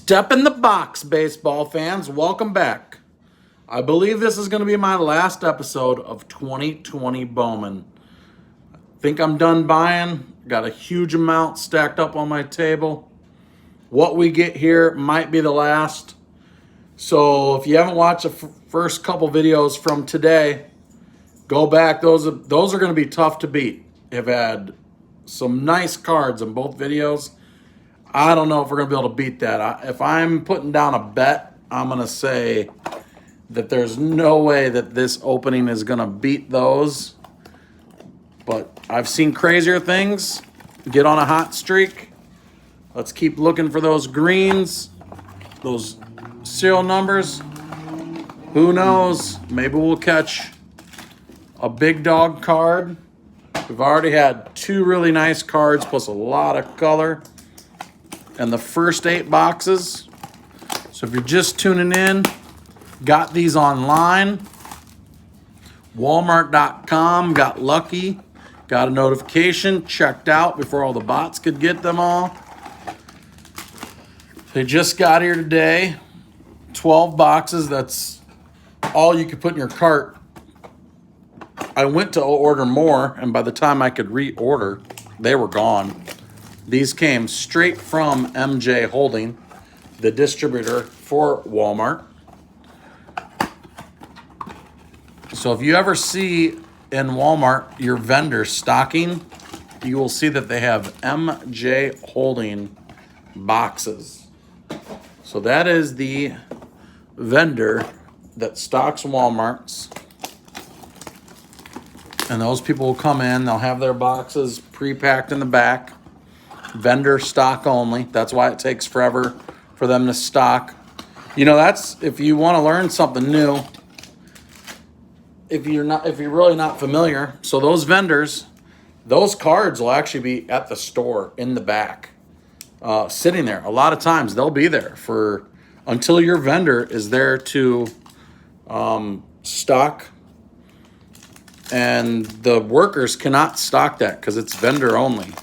Step in the box, baseball fans. Welcome back. I believe this is going to be my last episode of 2020 Bowman. Think I'm done buying. Got a huge amount stacked up on my table. What we get here might be the last. So if you haven't watched the first couple videos from today, go back. Those are going to be tough to beat. I've had some nice cards in both videos. I don't know if we're going to be able to beat that. If I'm putting down a bet, I'm going to say that there's no way that this opening is going to beat those. But I've seen crazier things. Get on a hot streak. Let's keep looking for those greens, those serial numbers. Who knows? Maybe we'll catch a big dog card. We've already had two really nice cards plus a lot of color in the first 8 boxes. So if you're just tuning in, got these online. Walmart.com, got lucky. Got a notification, checked out before all the bots could get them all. They just got here today. 12 boxes, that's all you could put in your cart. I went to order more, and by the time I could reorder, they were gone. These came straight from MJ Holding, the distributor for Walmart. So if you ever see in Walmart your vendor stocking, you will see that they have MJ Holding boxes. So that is the vendor that stocks Walmarts. And those people will come in, they'll have their boxes pre-packed in the back. Vendor stock only. That's why it takes forever for them to stock. You know, that's if you want to learn something new. If you're really not familiar, so those vendors, those cards will actually be at the store in the back, sitting there. A lot of times they'll be there for until your vendor is there to stock, and the workers cannot stock that because it's vendor only.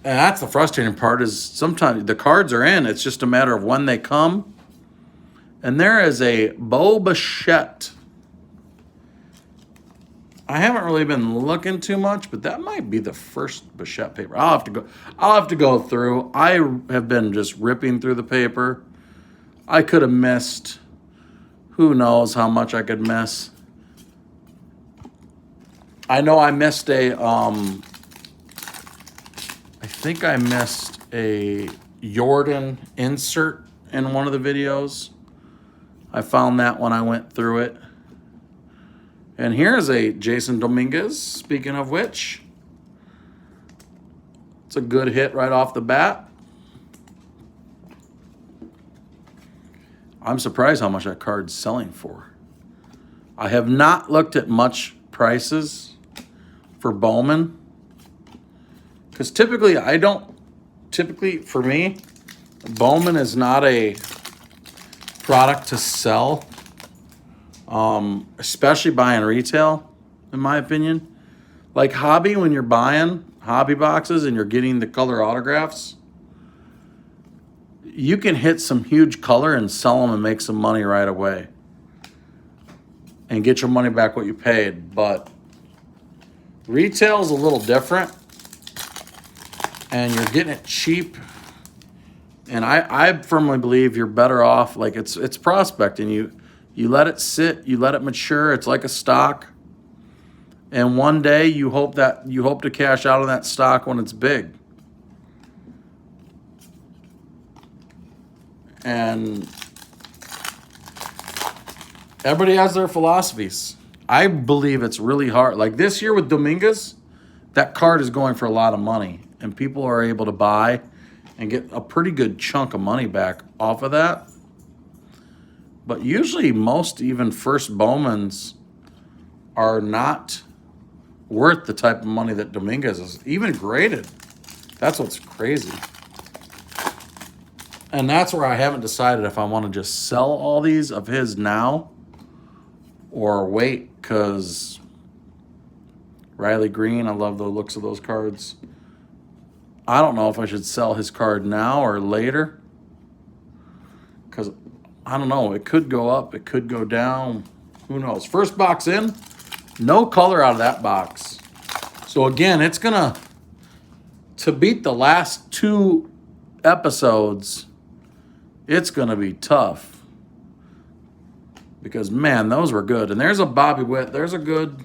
And that's the frustrating part is sometimes the cards are in. It's just a matter of when they come. And there is a Bo Bichette. I haven't really been looking too much, but that might be the first Bichette paper. I'll have to go through. I have been just ripping through the paper. I could have missed. Who knows how much I could miss. I know I missed I think I missed a Jordan insert in one of the videos. I found that when I went through it. And here's a Jasson Dominguez, speaking of which. It's a good hit right off the bat. I'm surprised how much that card's selling for. I have not looked at much prices for Bowman. Because typically, for me, Bowman is not a product to sell, especially buying retail, in my opinion. Like hobby, when you're buying hobby boxes and you're getting the color autographs, you can hit some huge color and sell them and make some money right away and get your money back what you paid. But retail is a little different. And you're getting it cheap. And I firmly believe you're better off, like it's prospecting. You let it sit, you let it mature, it's like a stock. And one day you hope to cash out on that stock when it's big. And everybody has their philosophies. I believe it's really hard. Like this year with Dominguez, that card is going for a lot of money. And people are able to buy and get a pretty good chunk of money back off of that. But usually most even first Bowmans are not worth the type of money that Dominguez is. Even graded. That's what's crazy. And that's where I haven't decided if I want to just sell all these of his now or wait, because Riley Green, I love the looks of those cards. I don't know if I should sell his card now or later. Because, I don't know, it could go up, it could go down. Who knows? First box in, no color out of that box. So again, it's going to beat the last 2 episodes, it's going to be tough. Because, man, those were good. And there's a Bobby Witt. There's a good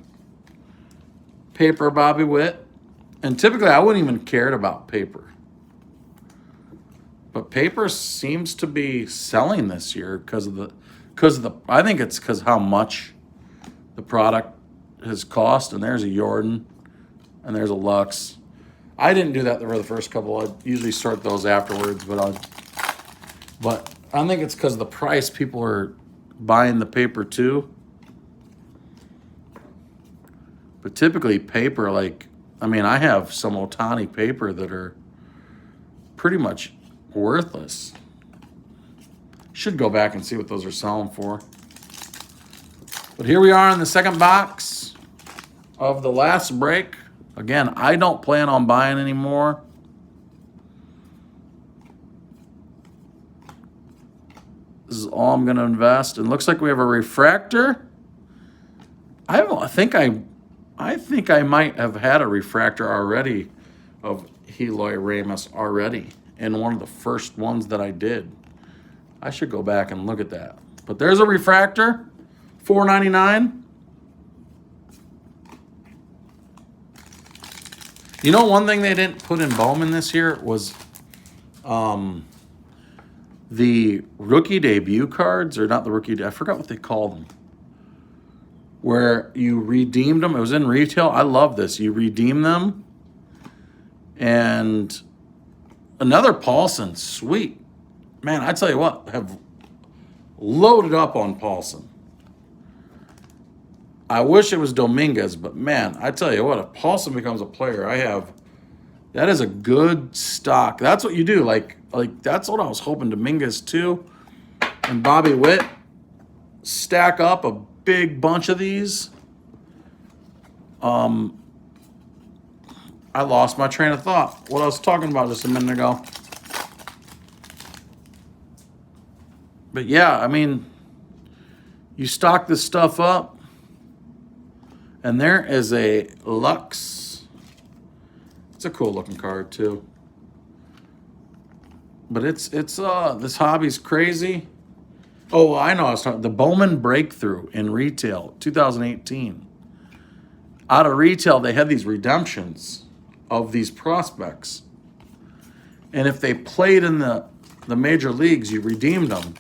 paper Bobby Witt. And typically, I wouldn't even cared about paper. But paper seems to be selling this year because of the. I think it's because how much the product has cost. And there's a Jordan, and there's a Lux. I didn't do that for the first couple. I usually sort those afterwards, but I think it's because of the price. People are buying the paper too. But typically paper, like, I mean, I have some Otani paper that are pretty much worthless. Should go back and see what those are selling for. But here we are in the second box of the last break. Again, I don't plan on buying anymore. This is all I'm going to invest. And looks like we have a refractor. I think I might have had a refractor already of Eloy Ramos already in one of the first ones that I did. I should go back and look at that. But there's a refractor, $4.99. You know, one thing they didn't put in Bowman this year was the rookie debut cards, or not the rookie, I forgot what they called them, where you redeemed them. It was in retail. I love this. You redeem them. And another Paulson, sweet. Man, I tell you what, have loaded up on Paulson. I wish it was Dominguez, but man, I tell you what, if Paulson becomes a player, that is a good stock. That's what you do. Like that's what I was hoping Dominguez too. And Bobby Witt, stack up a big bunch of these. I lost my train of thought. What I was talking about just a minute ago. But yeah, I mean, you stock this stuff up. And there is a Lux. It's a cool looking card too. But it's this hobby's crazy. Oh, I know. I was talking the Bowman Breakthrough in retail, 2018. Out of retail, they had these redemptions of these prospects. And if they played in the major leagues, you redeemed them.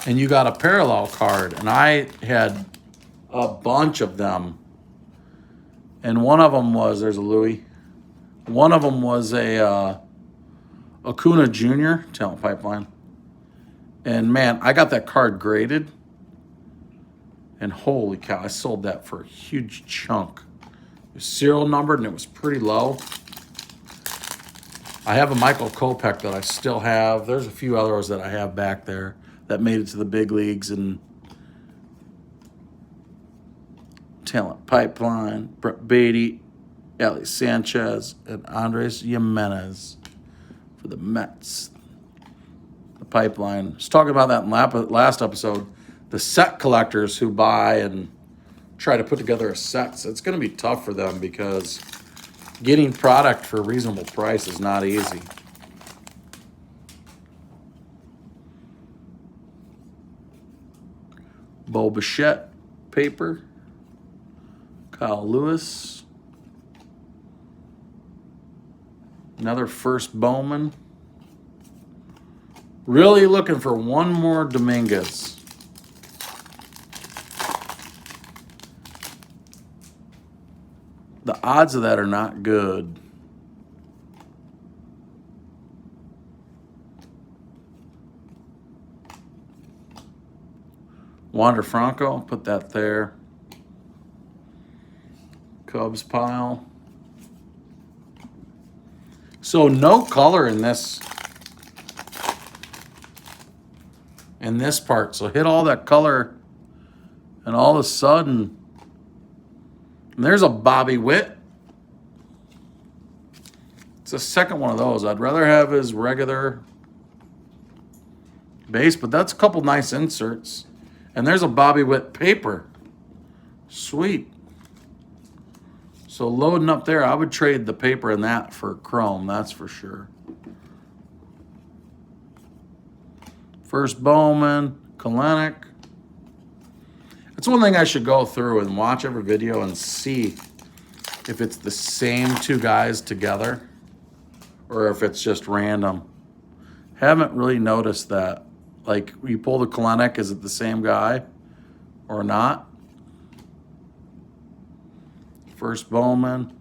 And you got a parallel card. And I had a bunch of them. And one of them was, there's a Louis. One of them was a Acuna Jr. talent pipeline. And man, I got that card graded. And holy cow, I sold that for a huge chunk. It was serial numbered and it was pretty low. I have a Michael Kopech that I still have. There's a few others that I have back there that made it to the big leagues and talent pipeline. Brett Beatty, Ellie Sanchez, and Andres Jimenez for the Mets. The pipeline. I was talking about that in last episode. The set collectors who buy and try to put together a set, it's going to be tough for them because getting product for a reasonable price is not easy. Bo Bichette paper. Kyle Lewis. Another first Bowman. Really looking for one more Dominguez. The odds of that are not good. Wander Franco, put that there. Cubs pile. So no color in this part. So hit all that color and all of a sudden there's a Bobby Witt. It's a second one of those. I'd rather have his regular base, but that's a couple nice inserts. And there's a Bobby Witt paper. Sweet. So loading up there, I would trade the paper in that for chrome, that's for sure. First Bowman, Kalenic. That's one thing I should go through and watch every video and see if it's the same two guys together or if it's just random. Haven't really noticed that. Like, you pull the Kalenic, is it the same guy or not? First Bowman.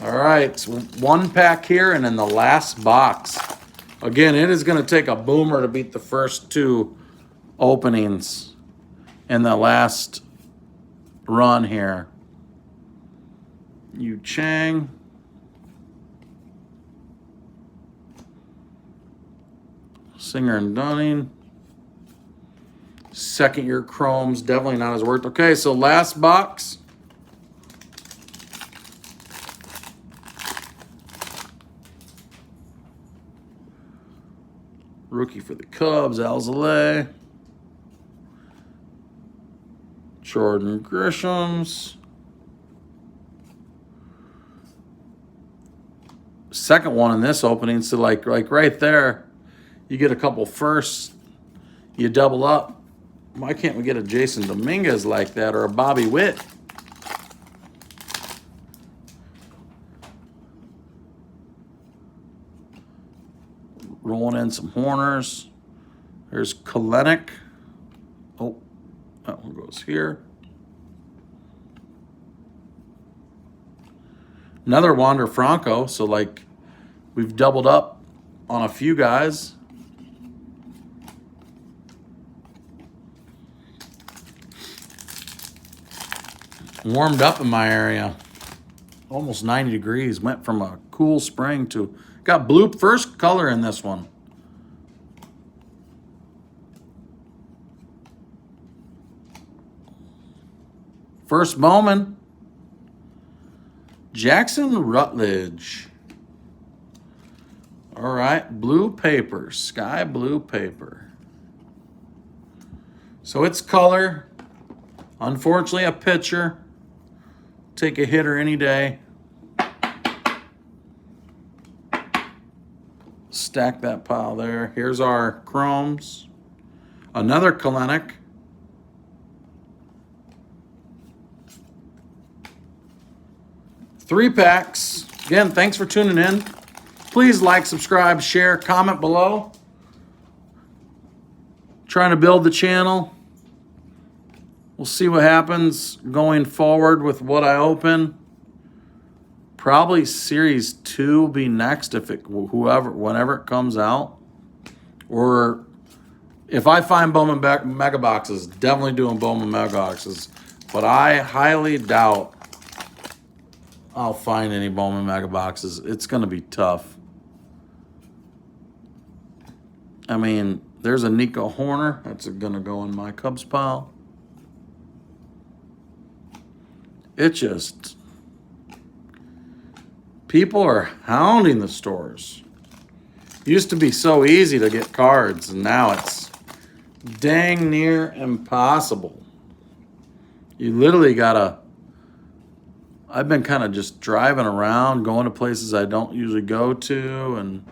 All right, so one pack here and in the last box. Again, it is going to take a boomer to beat the first two openings in the last run here. Yu Chang. Singer and Dunning. Second year chromes, definitely not his worth. Okay, so last box. Rookie for the Cubs, Alzolay. Jordan Grisham's. Second one in this opening, so like right there, you get a couple firsts, you double up. Why can't we get a Jasson Dominguez like that or a Bobby Witt? Rolling in some Horners. There's Kalenic. Oh, that one goes here. Another Wander Franco. So, like, we've doubled up on a few guys. Warmed up in my area. Almost 90 degrees. Went from a cool spring to... Got blue first color in this one. First Bowman. Jackson Rutledge. All right, blue paper, sky blue paper. So it's color. Unfortunately, a pitcher. Take a hitter any day. Stack that pile there. Here's our chromes. Another Kalenic. Three packs. Again, thanks for tuning in. Please like, subscribe, share, comment below. Trying to build the channel. We'll see what happens going forward with what I open. Probably Series 2 will be next if it whenever it comes out. Or if I find Bowman Mega Boxes, definitely doing Bowman Mega Boxes. But I highly doubt I'll find any Bowman Mega Boxes. It's going to be tough. I mean, there's a Nico Horner. That's going to go in my Cubs pile. It just... People are hounding the stores. Used to be so easy to get cards, and now it's dang near impossible. You literally gotta... I've been kind of just driving around, going to places I don't usually go to, and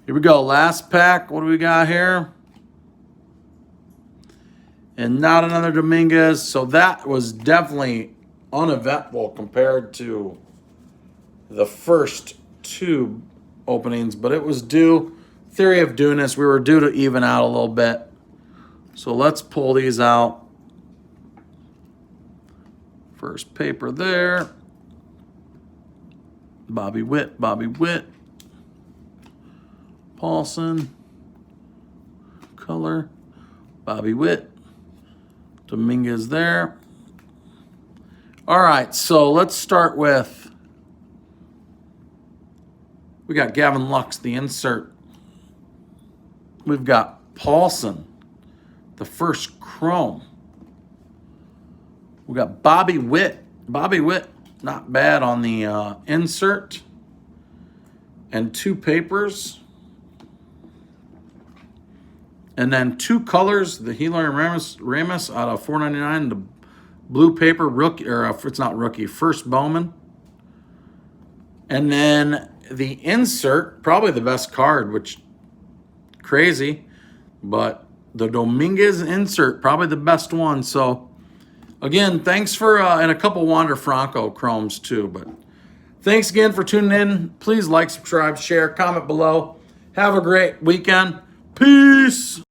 here we go. Last pack. What do we got here? And not another Dominguez. So that was definitely uneventful compared to the first two openings, but it was due. Theory of dueness. We were due to even out a little bit. So let's pull these out. First paper there. Bobby Witt, Bobby Witt. Paulson. Color. Bobby Witt. Dominguez there. All right, so let's start with, we got Gavin Lux, the insert. We've got Paulson, the first chrome. We got Bobby Witt, Bobby Witt, not bad on the insert. And 2 papers. And then 2 colors, the Helium Ramos out of $4.99, the blue paper rookie, or it's not rookie, first Bowman. And then the insert, probably the best card, which crazy, but the Dominguez insert, probably the best one. So again, thanks for, and a couple Wander Franco chromes too, but thanks again for tuning in. Please like, subscribe, share, comment below. Have a great weekend. Peace.